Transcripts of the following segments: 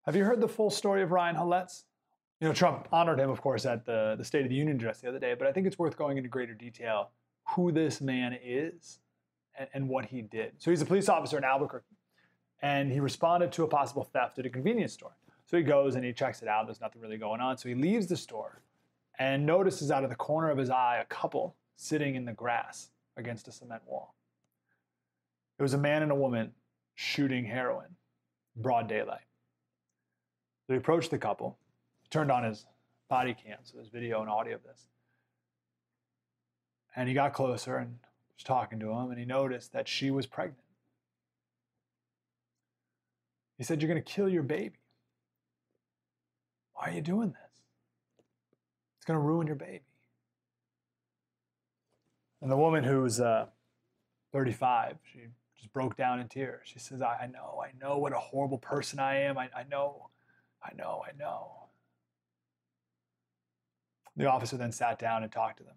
Have you heard the full story of Ryan Holets? You know, Trump honored him, of course, at the State of the Union address the other day, but I think it's worth going into greater detail who this man is and what he did. So he's a police officer in Albuquerque, and he responded to a possible theft at a convenience store. So he goes and he checks it out. There's nothing really going on. So he leaves the store and notices out of the corner of his eye a couple sitting in the grass against a cement wall. It was a man and a woman shooting heroin, broad daylight. So he approached the couple, turned on his body cam, so there's video and audio of this. And he got closer and was talking to him, and he noticed that she was pregnant. He said, "You're going to kill your baby. Why are you doing this? It's going to ruin your baby." And the woman, who's 35, she just broke down in tears. She says, I know what a horrible person I am. I know. The officer then sat down and talked to them.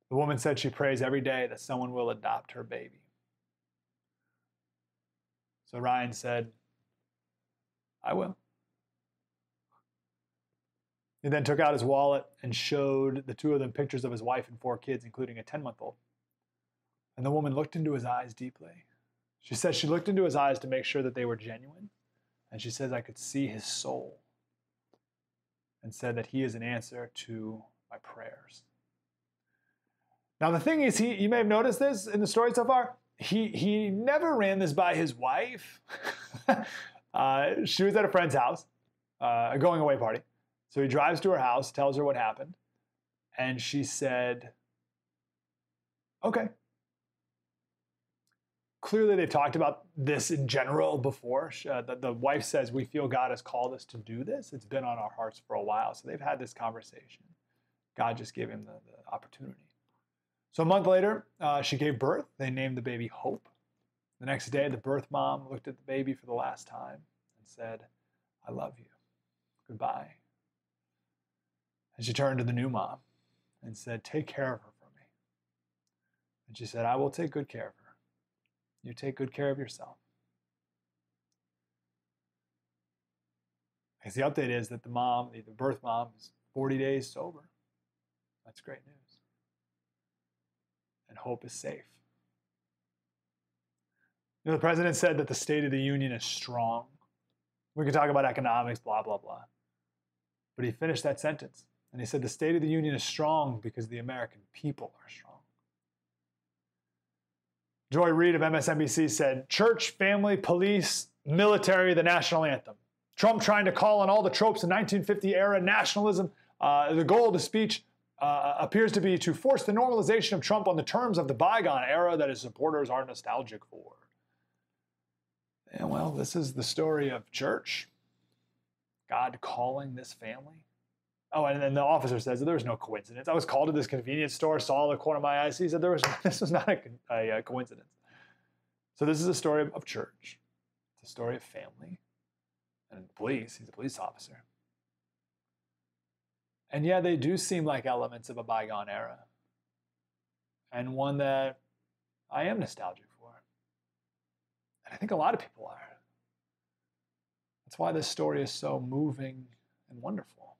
The woman said she prays every day that someone will adopt her baby. So Ryan said, "I will." He then took out his wallet and showed the two of them pictures of his wife and 4 kids, including a 10-month-old. And the woman looked into his eyes deeply. She said she looked into his eyes to make sure that they were genuine. And she says, "I could see his soul," and said that he is an answer to my prayers. Now, the thing is, you may have noticed this in the story so far, he never ran this by his wife. She was at a friend's house, a going away party. So he drives to her house, tells her what happened, and she said, "Okay." Clearly, they've talked about this in general before. The wife says, "We feel God has called us to do this. It's been on our hearts for a while." So they've had this conversation. God just gave him the opportunity. So a month later, she gave birth. They named the baby Hope. The next day, the birth mom looked at the baby for the last time and said, "I love you. Goodbye." And she turned to the new mom and said, "Take care of her for me." And she said, "I will take good care of her. You take good care of yourself." Because the update is that the birth mom, is 40 days sober. That's great news. And Hope is safe. You know, the president said that the State of the Union is strong. We could talk about economics, blah, blah, blah. But he finished that sentence, and he said the State of the Union is strong because the American people are strong. Joy Reid of MSNBC said, "Church, family, police, military, the national anthem. Trump trying to call on all the tropes of 1950 era nationalism. The goal of the speech appears to be to force the normalization of Trump on the terms of the bygone era that his supporters are nostalgic for." And well, this is the story of church. God calling this family. Oh, and then the officer says that there was no coincidence. I was called to this convenience store, saw the corner of my eyes. He said this was not a coincidence. So this is a story of church. It's a story of family and police. He's a police officer. And yeah, they do seem like elements of a bygone era, and one that I am nostalgic for. And I think a lot of people are. That's why this story is so moving and wonderful.